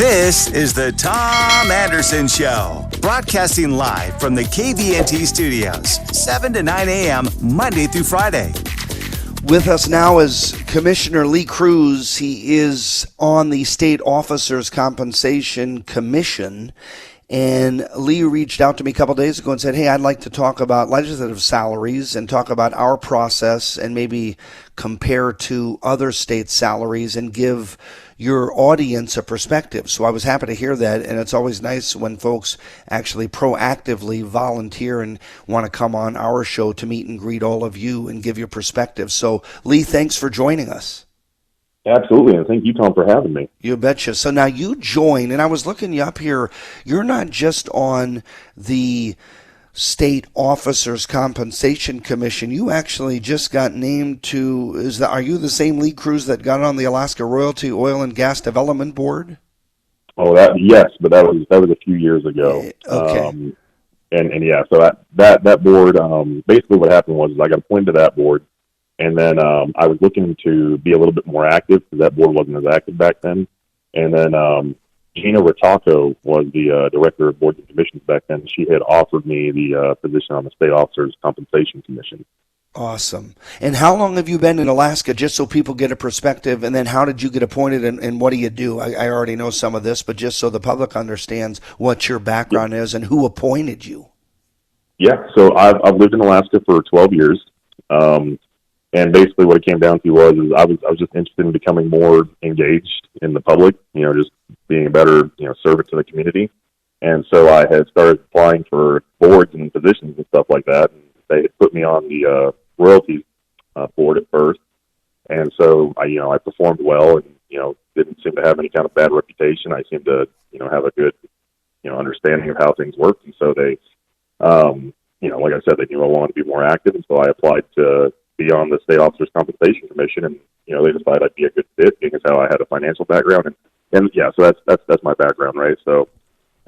This is the Tom Anderson Show, broadcasting live from the KVNT studios, 7 to 9 a.m., Monday through Friday. With us now is Commissioner Lee Cruz. He is on the State Officers Compensation Commission. And Lee reached out to me a couple days ago and said, hey, I'd like to talk about legislative salaries and talk about our process and maybe compare to other states' salaries and give your audience a perspective. So I was happy to hear that, and it's always nice when folks actually proactively volunteer and want to come on our show to meet and greet all of you and give your perspective. So, Lee, thanks for joining us. Absolutely, and thank you, Tom, for having me. You betcha. So now you join, and I was looking you up here, you're not just on the State Officers Compensation Commission. You actually just got named to, are you the same Lee Cruz that got on the Alaska Royalty Oil and Gas Development Board? Oh, yes, but that was a few years ago. Okay. And yeah, so that board, basically what happened was I got appointed to that board, and then I was looking to be a little bit more active because that board wasn't as active back then. And then Juneau was the director of boards and commissions back then. She had offered me the position on the State Officers Compensation Commission. Awesome. And how long have you been in Alaska, just so people get a perspective? And then how did you get appointed, and what do you do? I already know some of this, but just so the public understands what your background is and who appointed you. Yeah, so I've lived in Alaska for 12 years. And basically what it came down to was I was just interested in becoming more engaged in the public, just being a better, servant to the community. And so I had started applying for boards and positions and stuff like that. And they had put me on the royalties board at first. And so I performed well and, didn't seem to have any kind of bad reputation. I seemed to, have a good, understanding of how things worked. And so they, like I said, they knew I wanted to be more active. And so I applied to be on the State Officers Compensation Commission, and they decided I'd be a good fit, being as how I had a financial background, and yeah, so that's my background, right? So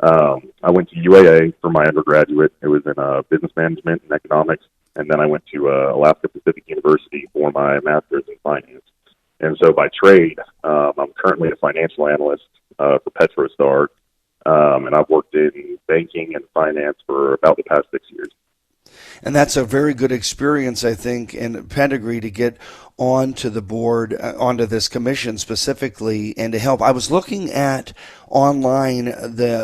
I went to UAA for my undergraduate. It was in business management and economics, and then I went to Alaska Pacific University for my master's in finance. And so by trade, I'm currently a financial analyst for PetroStar, and I've worked in banking and finance for about the past 6 years. And that's a very good experience, I think, and pedigree to get onto the board, onto this commission specifically, and to help. I was looking at online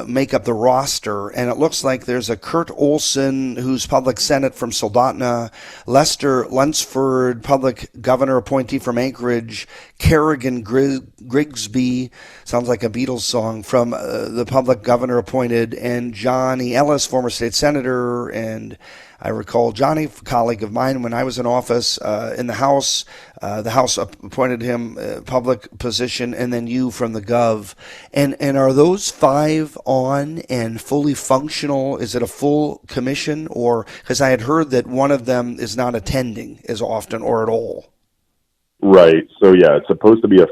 make up the roster, and it looks like there's a Kurt Olson, who's public senate from Soldotna, Lester Lunsford, public governor appointee from Anchorage, Kerrigan Grigsby, sounds like a Beatles song, from the public governor appointed, and Johnny Ellis, former state senator, and I recall Johnny, a colleague of mine, when I was in office in the House. The House appointed him public position, and then you from the Gov. And are those five on and fully functional? Is it a full commission? Or because I had heard that one of them is not attending as often or at all. Right. So yeah, it's supposed to be a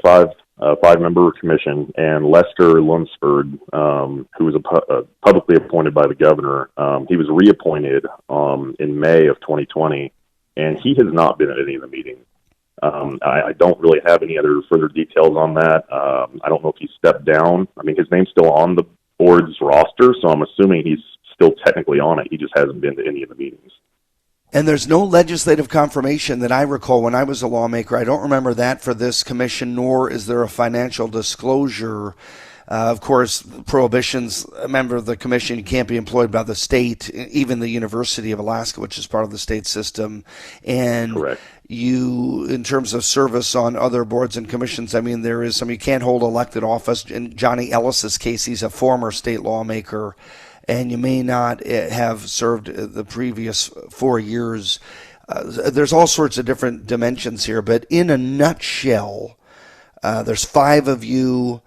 five-member commission, and Lester Lunsford, who was publicly appointed by the governor, he was reappointed in May of 2020, and he has not been at any of the meetings. I don't really have any other further details on that. I don't know if he stepped down. I mean, his name's still on the board's roster, so I'm assuming he's still technically on it. He just hasn't been to any of the meetings. And there's no legislative confirmation that I recall when I was a lawmaker. I don't remember that for this commission, nor is there a financial disclosure. Of course, prohibitions, a member of the commission, you can't be employed by the state, even the University of Alaska, which is part of the state system. And correct. You, in terms of service on other boards and commissions, I mean, there is some, you can't hold elected office. In Johnny Ellis's case, he's a former state lawmaker, and you may not have served the previous 4 years. There's all sorts of different dimensions here, but in a nutshell, there's five of you,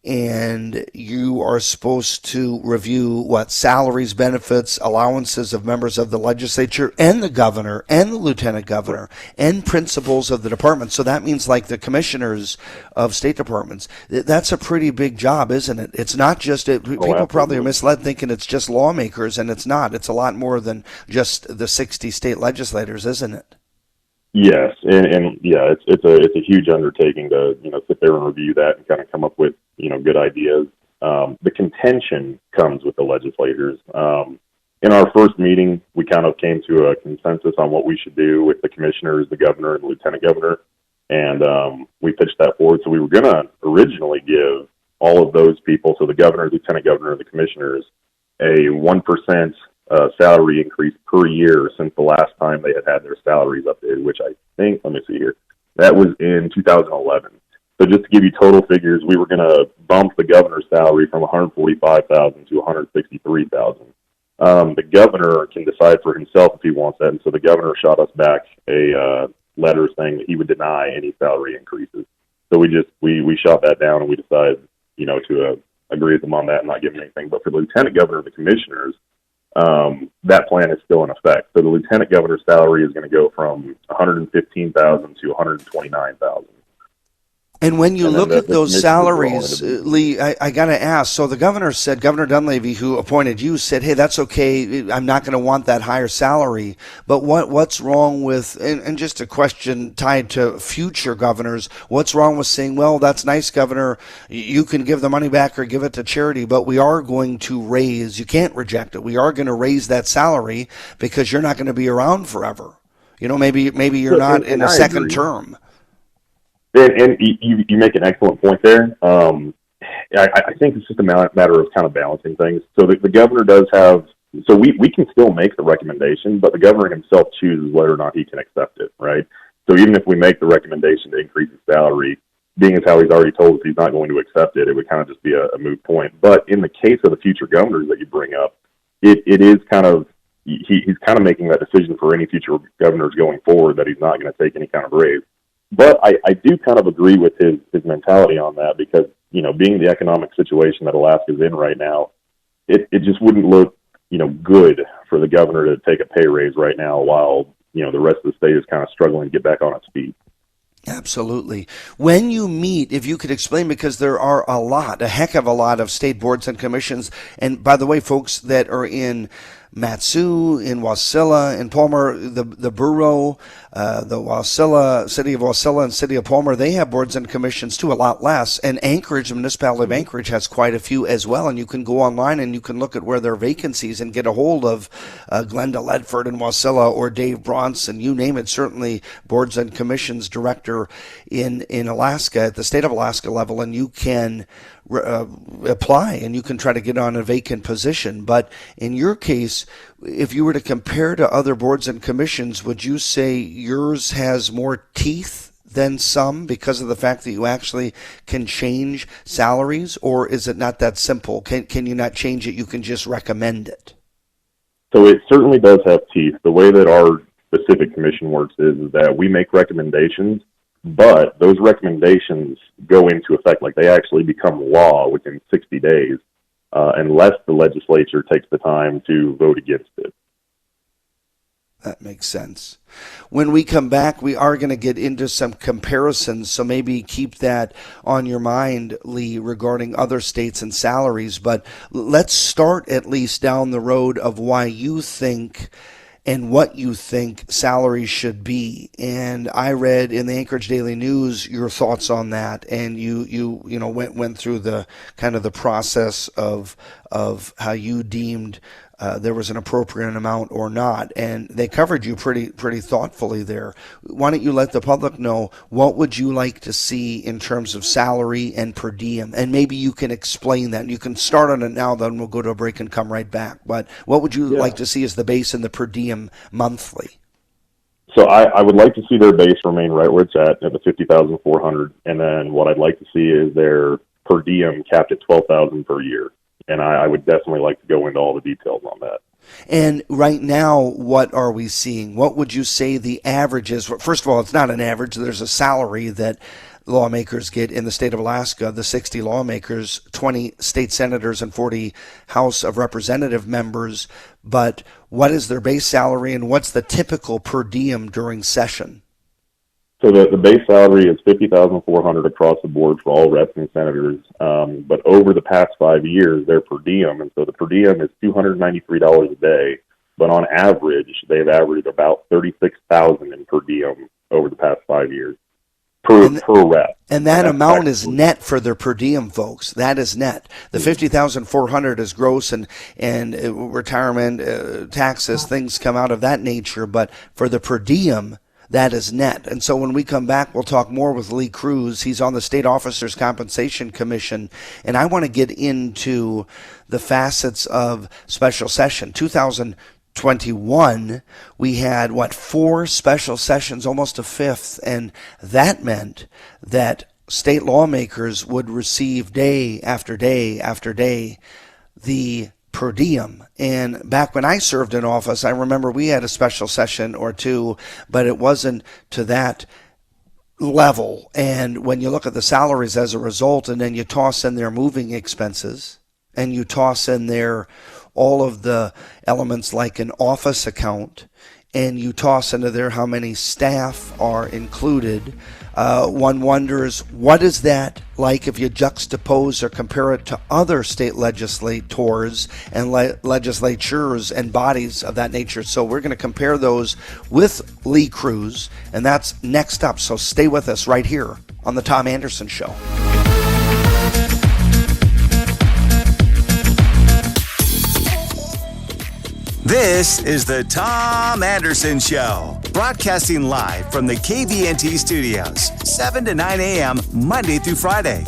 and you are supposed to review salaries, benefits, allowances of members of the legislature and the governor and the lieutenant governor and principals of the department. So that means like the commissioners of state departments. That's a pretty big job, isn't it? It's not just people probably are misled thinking it's just lawmakers, and it's not. It's a lot more than just the 60 state legislators, isn't it? Yes, and yeah, it's a huge undertaking to sit there and review that and kind of come up with good ideas. The contention comes with the legislators. In our first meeting, we kind of came to a consensus on what we should do with the commissioners, the governor, and the lieutenant governor, and we pitched that forward. So we were going to originally give all of those people, so the governor, lieutenant governor, and the commissioners, a 1% salary increase per year since the last time they had their salaries updated, which I think, let me see here, that was in 2011. So just to give you total figures, we were going to bump the governor's salary from $145,000 to $163,000. The governor can decide for himself if he wants that, and so the governor shot us back a letter saying that he would deny any salary increases. So we shot that down, and we decided, to agree with them on that and not give him anything. But for the lieutenant governor and the commissioners, that plan is still in effect. So the lieutenant governor's salary is going to go from $115,000 to $129,000. And when you look at those salaries, Lee, I got to ask, so the governor said, Governor Dunleavy, who appointed you, said, hey, that's okay, I'm not going to want that higher salary. But what's wrong with, and just a question tied to future governors, what's wrong with saying, well, that's nice, Governor, you can give the money back or give it to charity, but we are going to raise, you can't reject it, we are going to raise that salary because you're not going to be around forever. Maybe you're not in a second term. And you make an excellent point there. I think it's just a matter of kind of balancing things. So the governor does have, so we can still make the recommendation, but the governor himself chooses whether or not he can accept it, right? So even if we make the recommendation to increase his salary, being as how he's already told us he's not going to accept it, it would kind of just be a moot point. But in the case of the future governors that you bring up, it is kind of, he's kind of making that decision for any future governors going forward that he's not going to take any kind of raise. But I do kind of agree with his mentality on that because, being the economic situation that Alaska's in right now, it just wouldn't look, good for the governor to take a pay raise right now while, the rest of the state is kind of struggling to get back on its feet. Absolutely. When you meet, if you could explain, because there are a heck of a lot of state boards and commissions. And by the way, folks that are in Mat-Su, in Wasilla, in Palmer, the borough, the Wasilla, city of Wasilla and city of Palmer, they have boards and commissions too, a lot less. And Anchorage, the municipality of Anchorage, has quite a few as well. And you can go online and you can look at where there are vacancies and get a hold of Glenda Ledford in Wasilla or Dave Bronson, you name it. Certainly boards and commissions director in Alaska at the state of Alaska level, and you can apply and you can try to get on a vacant position. But in your case, if you were to compare to other boards and commissions, would you say yours has more teeth than some because of the fact that you actually can change salaries, or is it not that simple? Can you not change it? You can just recommend it. So it certainly does have teeth. The way that our specific commission works is that we make recommendations, but those recommendations go into effect, like they actually become law within 60 days, unless the legislature takes the time to vote against it. That makes sense. When we come back, we are going to get into some comparisons, so maybe keep that on your mind, Lee, regarding other states and salaries. But let's start at least down the road of why you think and what you think salaries should be. And I read in the Anchorage Daily News your thoughts on that, and you went through the kind of the process of how you deemed there was an appropriate amount or not, and they covered you pretty thoughtfully there. Why don't you let the public know what would you like to see in terms of salary and per diem, and maybe you can explain that. You can start on it now, then we'll go to a break and come right back. But what would you like to see as the base and the per diem monthly? So I would like to see their base remain right where it's at the $50,400, and then what I'd like to see is their per diem capped at $12,000 per year. And I would definitely like to go into all the details on that. And right now, what are we seeing? What would you say the average is? First of all, it's not an average. There's a salary that lawmakers get in the state of Alaska, the 60 lawmakers, 20 state senators, and 40 House of Representative members. But what is their base salary, and what's the typical per diem during session? So the base salary is $50,400 across the board for all reps and senators. But over the past 5 years, they're per diem, and so the per diem is $293 a day. But on average, they've averaged about $36,000 in per diem over the past 5 years. per rep. And that amount is net for the per diem folks. That is net. The 50,400 is gross and retirement, taxes, things come out of that nature. But for the per diem, that is net. And so when we come back, we'll talk more with Lee Cruz. He's on the State Officers Compensation Commission. And I want to get into the facets of special session. 2021, we had, 4 special sessions, almost a fifth. And that meant that state lawmakers would receive day after day after day the per diem. And back when I served in office, I remember we had a special session or two, but it wasn't to that level. And when you look at the salaries as a result, and then you toss in their moving expenses, and you toss in there all of the elements like an office account, and you toss into there how many staff are included, one wonders, what is that like if you juxtapose or compare it to other state legislators and legislatures and bodies of that nature? So we're going to compare those with Lee Cruz, and that's next up. So stay with us right here on The Tom Anderson Show. This is the Tom Anderson Show, broadcasting live from the KVNT studios, 7 to 9 a.m., Monday through Friday.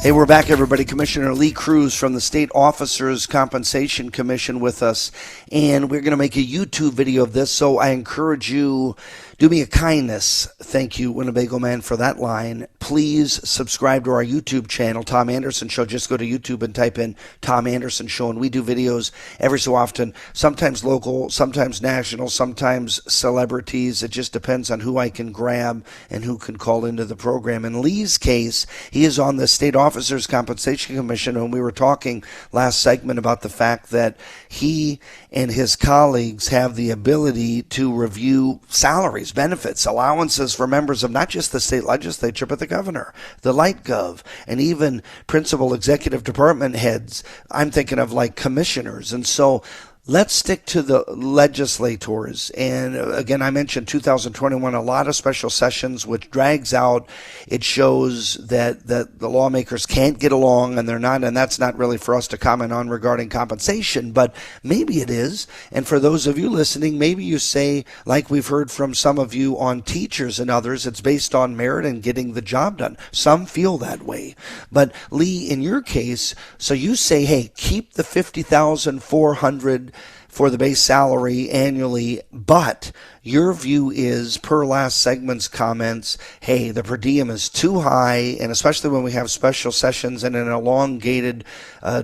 Hey, we're back, everybody. Commissioner Lee Cruz from the State Officers Compensation Commission with us, and we're going to make a YouTube video of this, so I encourage you, do me a kindness. Thank you, Winnebago Man, for that line. Please subscribe to our YouTube channel, Tom Anderson Show. Just go to YouTube and type in Tom Anderson Show, and we do videos every so often, sometimes local, sometimes national, sometimes celebrities. It just depends on who I can grab and who can call into the program. In Lee's case, he is on the State Officers Compensation Commission, and we were talking last segment about the fact that he and his colleagues have the ability to review salaries, benefits, allowances for members of not just the state legislature, but the governor, the light gov, and even principal executive department heads. I'm thinking of like commissioners. And so let's stick to the legislators. And again, I mentioned 2021, a lot of special sessions, which drags out. It shows that the lawmakers can't get along, and they're not, and that's not really for us to comment on regarding compensation, but maybe it is. And for those of you listening, maybe you say, like we've heard from some of you on teachers and others, it's based on merit and getting the job done. Some feel that way. But Lee, in your case, so you say, hey, keep the $50,400 for the base salary annually, but your view is, per last segment's comments, hey, the per diem is too high, and especially when we have special sessions and an elongated,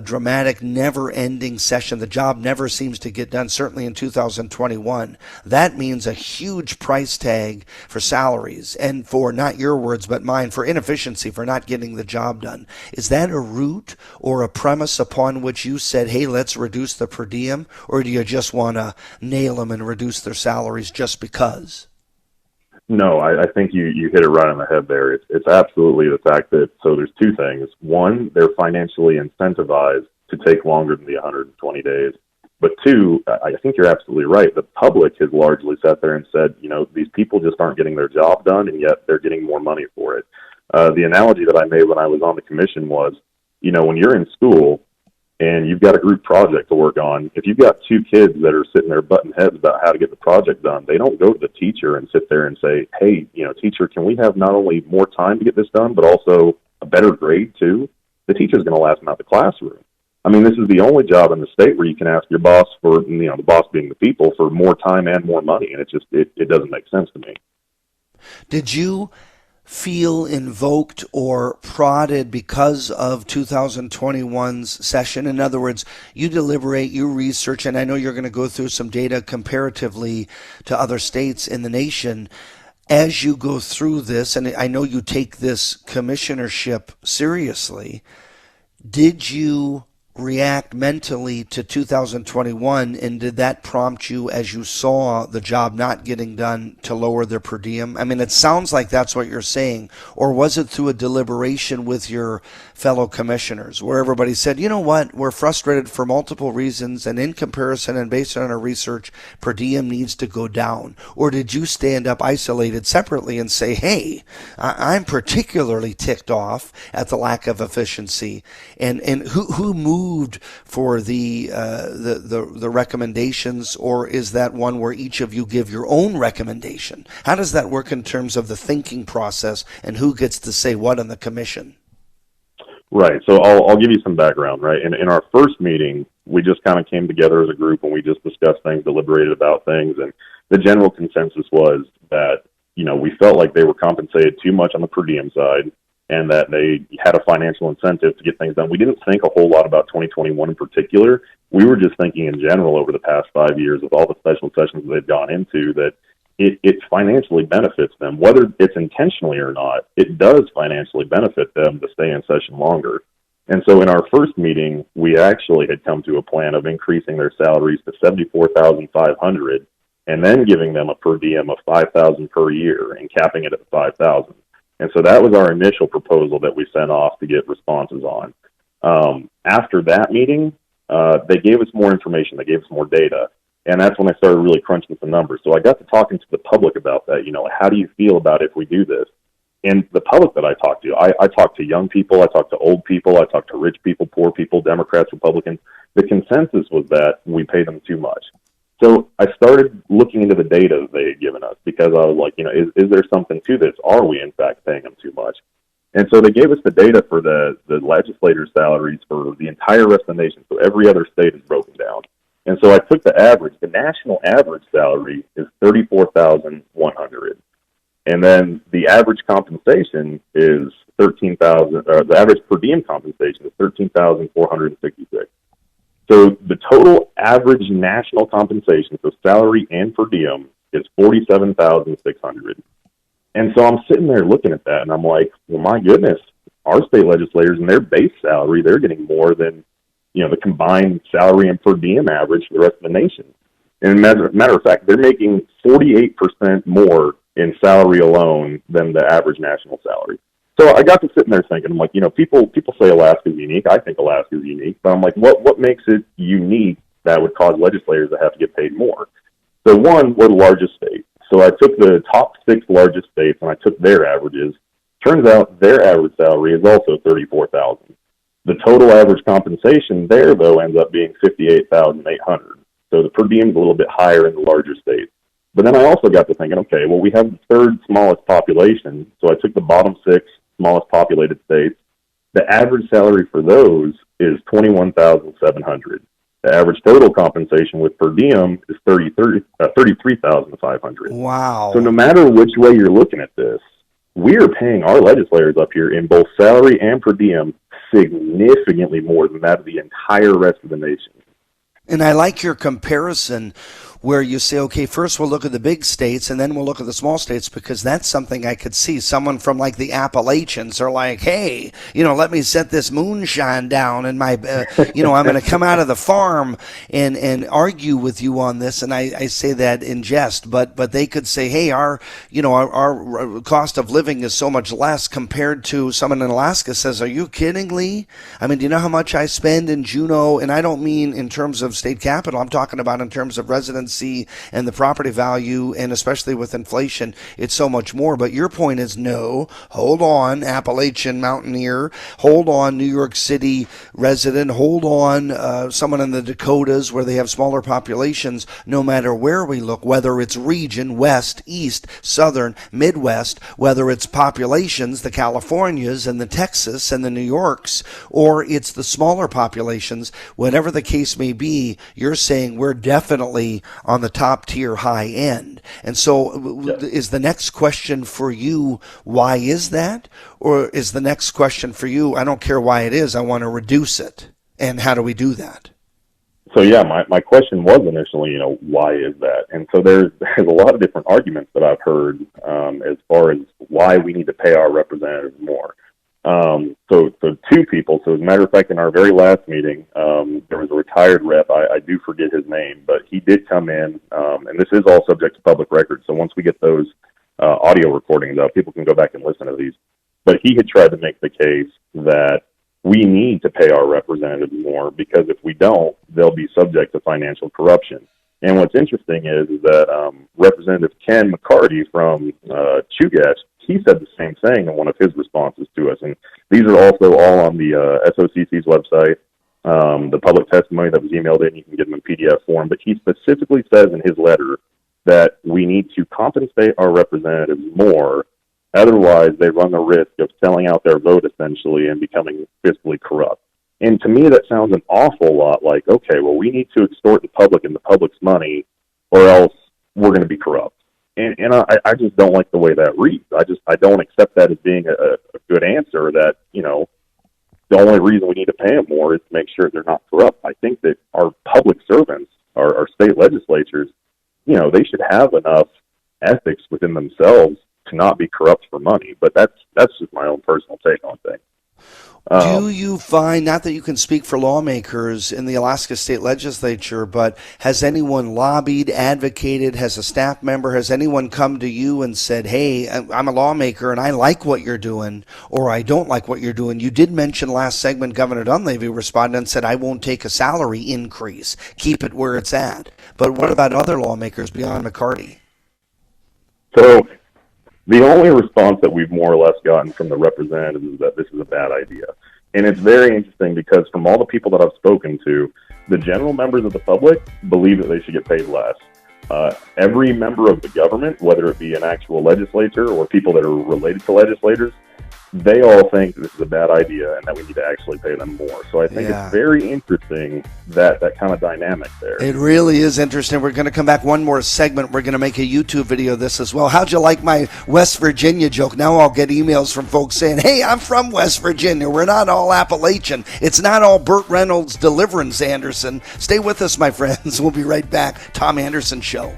dramatic, never-ending session, the job never seems to get done, certainly in 2021. That means a huge price tag for salaries, and for, not your words, but mine, for inefficiency, for not getting the job done. Is that a root or a premise upon which you said, hey, let's reduce the per diem, or do you just want to nail them and reduce their salaries just because? No, I think you hit it right on the head there. It's absolutely the fact that, so there's two things. One, they're financially incentivized to take longer than the 120 days. But two, I think you're absolutely right. The public has largely sat there and said, these people just aren't getting their job done, and yet they're getting more money for it. The analogy that I made when I was on the commission was, when you're in school, and you've got a group project to work on, if you've got two kids that are sitting there butting heads about how to get the project done, they don't go to the teacher and sit there and say, hey, teacher, can we have not only more time to get this done, but also a better grade too? The teacher's going to laugh them out the classroom. I mean, this is the only job in the state where you can ask your boss for, the boss being the people, for more time and more money, and it doesn't make sense to me. Did you feel invoked or prodded because of 2021's session? In other words, you deliberate, you research, and I know you're going to go through some data comparatively to other states in the nation. As you go through this, and I know you take this commissionership seriously, did you react mentally to 2021, and did that prompt you, as you saw the job not getting done, to lower their per diem? I mean, it sounds like that's what you're saying. Or was it through a deliberation with your fellow commissioners where everybody said, you know what, we're frustrated for multiple reasons, and in comparison and based on our research, per diem needs to go down? Or did you stand up isolated separately and say, hey, I'm particularly ticked off at the lack of efficiency? And who moved for the recommendations, or is that one where each of you give your own recommendation? How does that work in terms of the thinking process, and who gets to say what on the commission? Right. So I'll give you some background, right? In our first meeting, we just kind of came together as a group and we just discussed things, deliberated about things, and the general consensus was that, we felt like they were compensated too much on the per diem side, and that they had a financial incentive to get things done. We didn't think a whole lot about 2021 in particular. We were just thinking in general over the past 5 years with all the special sessions they've gone into that it financially benefits them. Whether it's intentionally or not, it does financially benefit them to stay in session longer. And so in our first meeting, we actually had come to a plan of increasing their salaries to $74,500 and then giving them a per diem of $5,000 per year and capping it at $5,000. And so that was our initial proposal that we sent off to get responses on. After that meeting, they gave us more information. They gave us more data. And that's when I started really crunching some numbers. So I got to talking to the public about that. How do you feel about if we do this? And the public that I talked to, I talked to young people, I talked to old people, I talked to rich people, poor people, Democrats, Republicans. The consensus was that we pay them too much. So I started looking into the data that they had given us because I was like, is there something to this? Are we, in fact, paying them too much? And so they gave us the data for the legislators' salaries for the entire rest of the nation. So every other state is broken down. And so I took the average. The national average salary is $34,100. And then the average compensation is the average per diem compensation is $13,466. So the total average national compensation, so salary and per diem, is $47,600. And so I'm sitting there looking at that, and I'm like, well, my goodness, our state legislators and their base salary, they're getting more than, the combined salary and per diem average for the rest of the nation. And matter of fact, they're making 48% more in salary alone than the average national salary. So I got to sitting there thinking, I'm like, people say Alaska is unique. I think Alaska is unique, but I'm like, what makes it unique that would cause legislators to have to get paid more? So one, we're the largest state. So I took the top 6 largest states and I took their averages. Turns out their average salary is also $34,000. The total average compensation there, though, ends up being $58,800. So the per diem is a little bit higher in the larger states. But then I also got to thinking, okay, well, we have the third smallest population. So I took the bottom 6 smallest populated states. The average salary for those is $21,700. The average total compensation with per diem is $33,500. Wow. So no matter which way you're looking at this, we are paying our legislators up here in both salary and per diem significantly more than that of the entire rest of the nation. And I like your comparison where you say, okay, first we'll look at the big states and then we'll look at the small states, because that's something I could see. Someone from like the Appalachians are like, hey, let me set this moonshine down and my, I'm going to come out of the farm and argue with you on this. And I say that in jest, but they could say, hey, our cost of living is so much less compared to someone in Alaska says, are you kidding, Lee? I mean, do you know how much I spend in Juneau? And I don't mean in terms of state capital. I'm talking about in terms of residency and the property value, and especially with inflation, it's so much more. But your point is, no, hold on, Appalachian mountaineer, hold on, New York City resident, hold on, someone in the Dakotas where they have smaller populations. No matter where we look, whether it's region, west, east, southern, midwest, whether it's populations, the Californias and the Texas and the New Yorks, or it's the smaller populations, whatever the case may be, you're saying we're definitely on the top tier high end. And so is the next question for you, why is that? Or is the next question for you, I don't care why it is, I want to reduce it. And how do we do that? So yeah, my question was initially, why is that? And so there's a lot of different arguments that I've heard as far as why we need to pay our representatives more. So two people. So as a matter of fact, in our very last meeting, there was a retired rep. I do forget his name, but he did come in, and this is all subject to public record. So once we get those audio recordings up, people can go back and listen to these. But he had tried to make the case that we need to pay our representatives more because if we don't, they'll be subject to financial corruption. And what's interesting is that Representative Ken McCarty from Chugach, he said the same thing in one of his responses to us. And these are also all on the SOCC's website, the public testimony that was emailed in. You can get them in PDF form. But he specifically says in his letter that we need to compensate our representatives more. Otherwise, they run the risk of selling out their vote, essentially, and becoming fiscally corrupt. And to me, that sounds an awful lot like, okay, well, we need to extort the public and the public's money, or else we're going to be corrupt. And I just don't like the way that reads. I don't accept that as being a good answer. That the only reason we need to pay them more is to make sure they're not corrupt. I think that our public servants, our state legislatures, they should have enough ethics within themselves to not be corrupt for money. But that's just my own personal take on things. Do you find, not that you can speak for lawmakers in the Alaska State Legislature, but has anyone lobbied, advocated, has a staff member, has anyone come to you and said, hey, I'm a lawmaker and I like what you're doing, or I don't like what you're doing? You did mention last segment Governor Dunleavy responded and said, I won't take a salary increase, keep it where it's at. But what about other lawmakers beyond McCarty? So the only response that we've more or less gotten from the representatives is that this is a bad idea. And it's very interesting because from all the people that I've spoken to, the general members of the public believe that they should get paid less. Every member of the government, whether it be an actual legislature or people that are related to legislators, they all think this is a bad idea and that we need to actually pay them more. So I think it's very interesting that kind of dynamic there. It really is interesting. We're going to come back one more segment. We're going to make a YouTube video of this as well. How'd you like my West Virginia joke? Now I'll get emails from folks saying, hey, I'm from West Virginia. We're not all Appalachian. It's not all Burt Reynolds' Deliverance, Anderson. Stay with us, my friends. We'll be right back. Tom Anderson Show.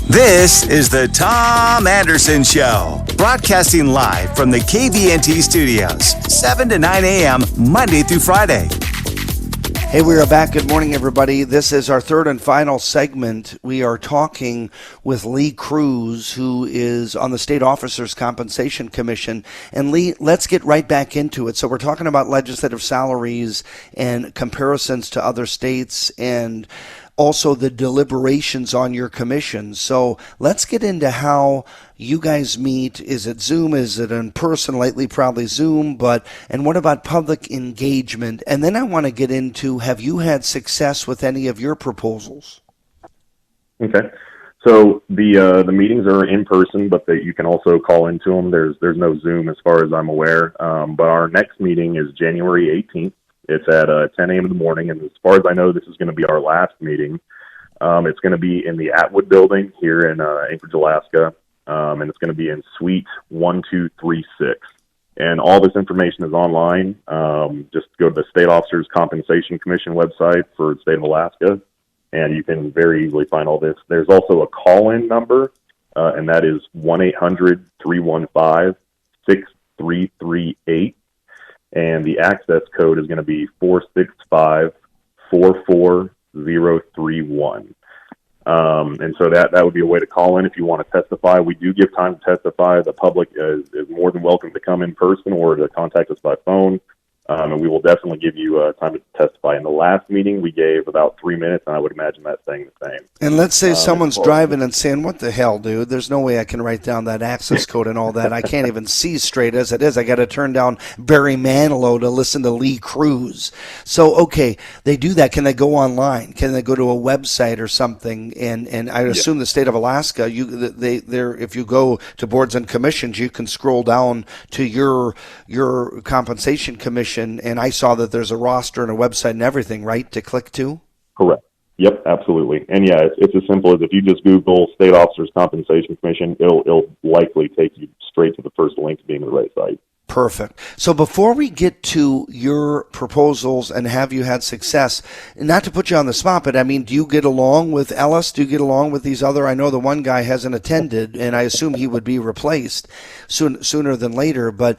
This is the Tom Anderson Show, broadcasting live from the KVNT studios, 7 to 9 a.m., Monday through Friday. Hey, we are back. Good morning, everybody. This is our third and final segment. We are talking with Lee Cruz, who is on the State Officers Compensation Commission. And Lee, let's get right back into it. So we're talking about legislative salaries and comparisons to other states and also the deliberations on your commission. So let's get into how you guys meet. Is it Zoom? Is it in person? Lately, probably Zoom. And what about public engagement? And then I want to get into, have you had success with any of your proposals? Okay. So the meetings are in person, but you can also call into them. There's no Zoom as far as I'm aware. But our next meeting is January 18th. It's at 10 a.m. in the morning, and as far as I know, this is going to be our last meeting. It's going to be in the Atwood building here in Anchorage, Alaska, and it's going to be in Suite 1236. And all this information is online. Just go to the State Officers Compensation Commission website for the state of Alaska, and you can very easily find all this. There's also a call-in number, and that is 1-800-315-6338. And the access code is going to be 465-44031. And so that would be a way to call in if you want to testify. We do give time to testify. The public is more than welcome to come in person or to contact us by phone. And we will definitely give you time to testify. In the last meeting, we gave about 3 minutes, and I would imagine that's staying the same. And let's say someone's driving and saying, what the hell, dude? There's no way I can write down that access code and all that. I can't even see straight as it is. I got to turn down Barry Manilow to listen to Lee Cruz. So, okay, they do that. Can they go online? Can they go to a website or something? And I assume the state of Alaska, if you go to boards and commissions, you can scroll down to your compensation commission. And I saw that there's a roster and a website and everything, right, to click to? Correct. Yep, absolutely. And yeah, it's as simple as if you just Google State Officers Compensation Commission, it'll likely take you straight to the first link being the right site. Perfect. So before we get to your proposals and have you had success, not to put you on the spot, but I mean, do you get along with Ellis? Do you get along with these other? I know the one guy hasn't attended, and I assume he would be replaced sooner than later. But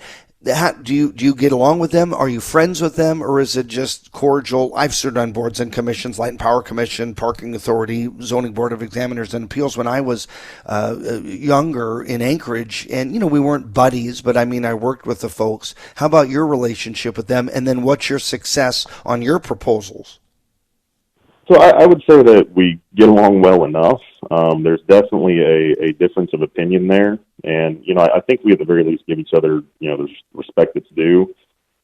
do you get along with them? Are you friends with them, or is it just cordial? I've served on boards and commissions, Light and Power Commission, Parking Authority, Zoning Board of Examiners and Appeals when I was younger in Anchorage, and we weren't buddies, but I mean I worked with the folks. How about your relationship with them, and then what's your success on your proposals? So I would say that we get along well enough. There's definitely a difference of opinion there. And, I think we at the very least give each other, the respect that's due.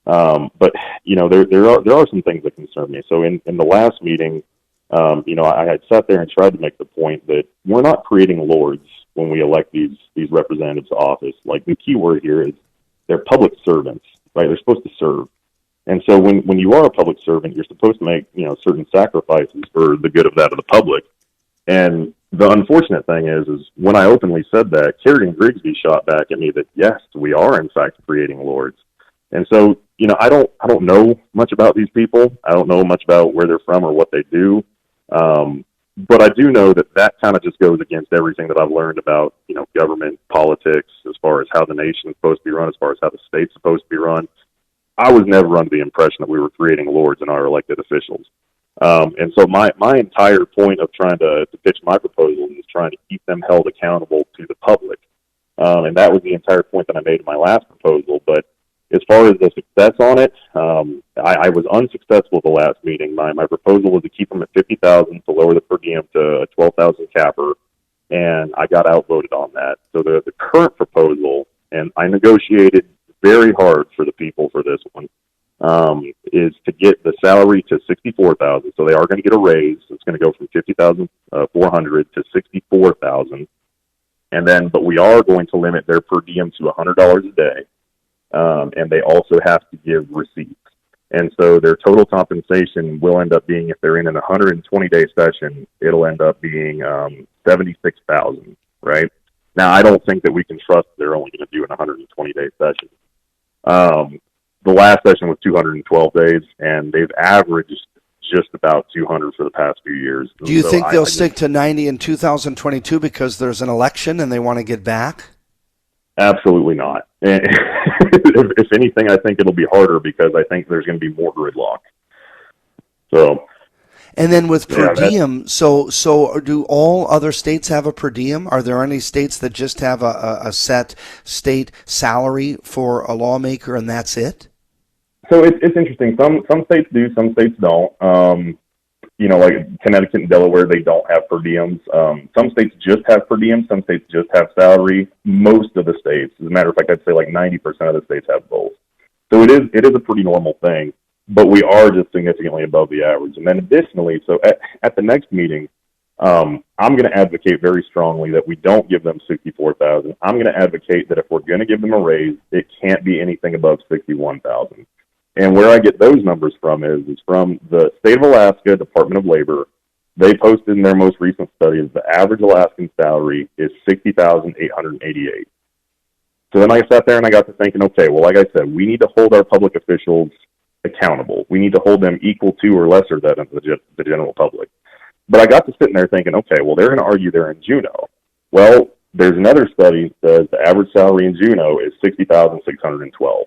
But, there are some things that concern me. So in the last meeting, I had sat there and tried to make the point that we're not creating lords when we elect these representatives to office. Like, the key word here is they're public servants, right? They're supposed to serve. And so when you are a public servant, you're supposed to make, certain sacrifices for the good of that of the public. And the unfortunate thing is when I openly said that, Kerrigan Grigsby shot back at me that, yes, we are in fact creating lords. And so, I don't know much about these people. I don't know much about where they're from or what they do. But I do know that kind of just goes against everything that I've learned about, government politics, as far as how the nation is supposed to be run, as far as how the state's supposed to be run. I was never under the impression that we were creating lords in our elected officials. And so my entire point of trying to pitch my proposal is trying to keep them held accountable to the public. And that was the entire point that I made in my last proposal. But as far as the success on it, I was unsuccessful at the last meeting. My proposal was to keep them at $50,000, to lower the per diem to a $12,000 capper, and I got outvoted on that. So the current proposal, and I negotiated very hard for the people for this one, is to get the salary to $64,000. So they are going to get a raise. It's going to go from $50,400 to $64,000, but we are going to limit their per diem to $100 a day, and they also have to give receipts. And so their total compensation will end up being, if they're in an 120-day session, it'll end up being $76,000. Right now, I don't think that we can trust they're only going to do an 120-day session. The last session was 212 days, and they've averaged just about 200 for the past few years. Do you think they'll stick to 90 in 2022 because there's an election and they want to get back? Absolutely not. If anything, I think it'll be harder because I think there's going to be more gridlock. So. And then with per diem, so do all other states have a per diem? Are there any states that just have a set state salary for a lawmaker and that's it? So it's interesting. Some states do, some states don't. Like Connecticut and Delaware, they don't have per diems. Some states just have per diem. Some states just have salary. Most of the states, as a matter of fact, I'd say like 90% of the states have both. So it is a pretty normal thing. But we are just significantly above the average. And then additionally, so at the next meeting, I'm going to advocate very strongly that we don't give them $64,000. I'm going to advocate that if we're going to give them a raise, it can't be anything above $61,000. And where I get those numbers from is from the state of Alaska Department of Labor. They posted in their most recent studies the average Alaskan salary is $60,888. So then I sat there and I got to thinking, okay, well, like I said, we need to hold our public officials accountable. We need to hold them equal to or lesser than the general public. But I got to sitting there thinking, okay, well, they're going to argue they're in Juneau. Well, there's another study that says the average salary in Juneau is $60,612.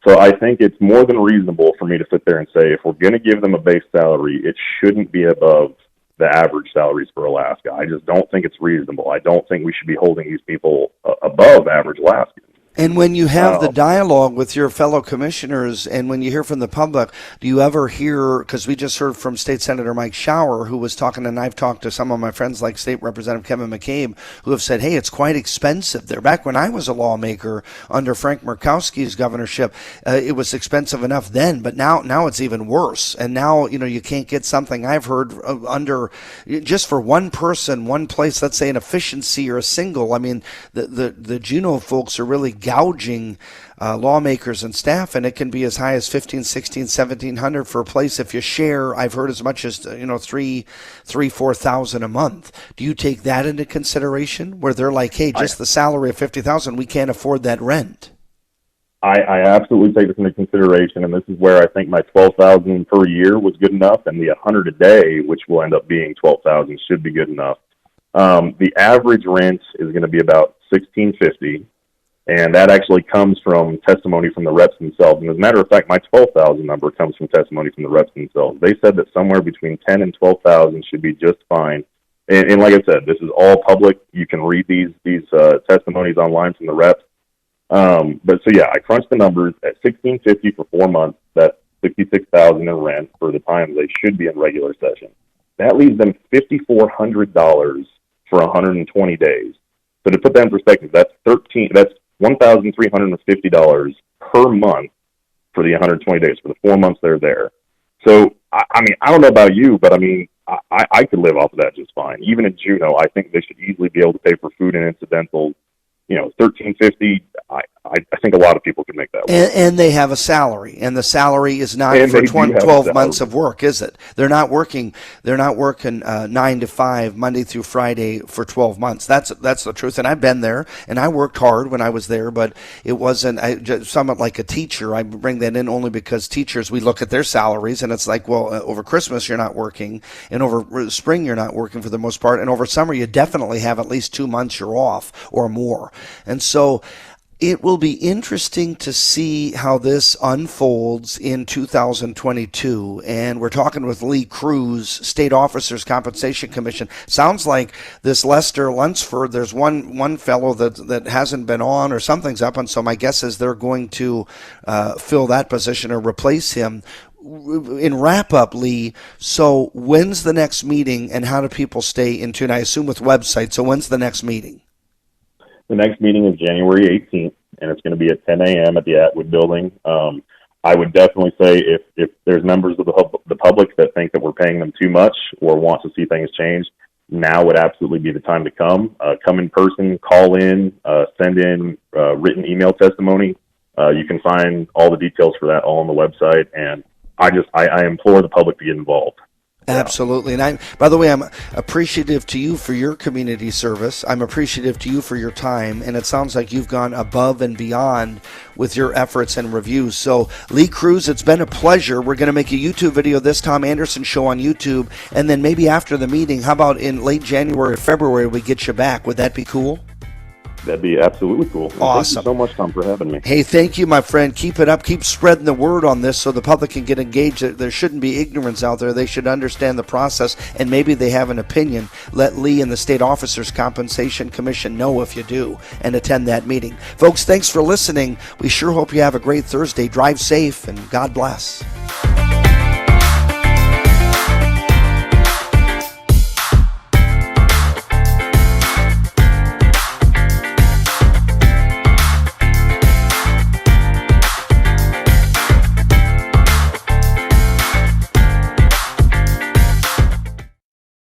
So I think it's more than reasonable for me to sit there and say, if we're going to give them a base salary, it shouldn't be above the average salaries for Alaska. I just don't think it's reasonable. I don't think we should be holding these people above average Alaskans. And when you have the dialogue with your fellow commissioners and when you hear from the public, do you ever hear, because we just heard from State Senator Mike Shower, who was talking, and I've talked to some of my friends like State Representative Kevin McCabe, who have said, hey, it's quite expensive there. Back when I was a lawmaker under Frank Murkowski's governorship, it was expensive enough then, but now it's even worse. And now, you can't get something I've heard under, just for one person, one place, let's say an efficiency or a single. I mean, the Juneau folks are really gouging lawmakers and staff, and it can be as high as $1,500, $1,600, $1,700 for a place if you share. I've heard as much as $3,000 a month. Do you take that into consideration, where they're like, hey, just the salary of $50,000, we can't afford that rent? I absolutely take this into consideration, and this is where I think my $12,000 per year was good enough, and the $100 a day, which will end up being $12,000, should be good enough. The average rent is going to be about $1,650, and that actually comes from testimony from the reps themselves. And as a matter of fact, my $12,000 number comes from testimony from the reps themselves. They said that somewhere between $10,000 and $12,000 should be just fine. And like I said, this is all public. You can read these testimonies online from the reps. But so yeah, I crunched the numbers at $1,650 for 4 months. That's $66,000 in rent for the time they should be in regular session. That leaves them $5,400 for 120 days. So to put that in perspective, that's $1,350 per month for the 120 days for the 4 months they're there. So I mean, I don't know about you, but I mean, I could live off of that just fine. Even in Juneau, I think they should easily be able to pay for food and incidentals. $1,350. I think a lot of people can make that work. And they have a salary, and the salary is not for 12 months of work, is it? They're not working 9 to 5 Monday through Friday for 12 months. That's the truth. And I've been there, and I worked hard when I was there, but it wasn't somewhat like a teacher. I bring that in only because teachers, we look at their salaries, and it's like, well, over Christmas you're not working, and over spring you're not working for the most part, and over summer you definitely have at least 2 months you're off or more. And so it will be interesting to see how this unfolds in 2022. And we're talking with Lee Cruz, State Officers Compensation Commission. Sounds like this Lester Lunsford, there's one fellow that hasn't been on, or something's up, and so my guess is they're going to fill that position or replace him. In wrap-up, Lee, so when's the next meeting, and how do people stay in tune? I assume with websites, so when's the next meeting? The next meeting is January 18th, and it's going to be at 10 a.m. at the Atwood Building. I would definitely say if there's members of the public that think that we're paying them too much or want to see things change, now would absolutely be the time to come. Come in person, call in, send in written email testimony. You can find all the details for that all on the website, and I implore the public to get involved. Absolutely. And by the way, I'm appreciative to you for your community service. I'm appreciative to you for your time. And it sounds like you've gone above and beyond with your efforts and reviews. So, Lee Cruz, it's been a pleasure. We're going to make a YouTube video of this Tom Anderson show on YouTube. And then maybe after the meeting, how about in late January or February, we get you back? Would that be cool? That'd be absolutely cool. Awesome. Thank you so much, Tom, for having me. Hey, thank you, my friend. Keep it up. Keep spreading the word on this so the public can get engaged. There shouldn't be ignorance out there. They should understand the process, and maybe they have an opinion. Let Lee and the State Officers Compensation Commission know if you do, and attend that meeting. Folks, thanks for listening. We sure hope you have a great Thursday. Drive safe, and God bless.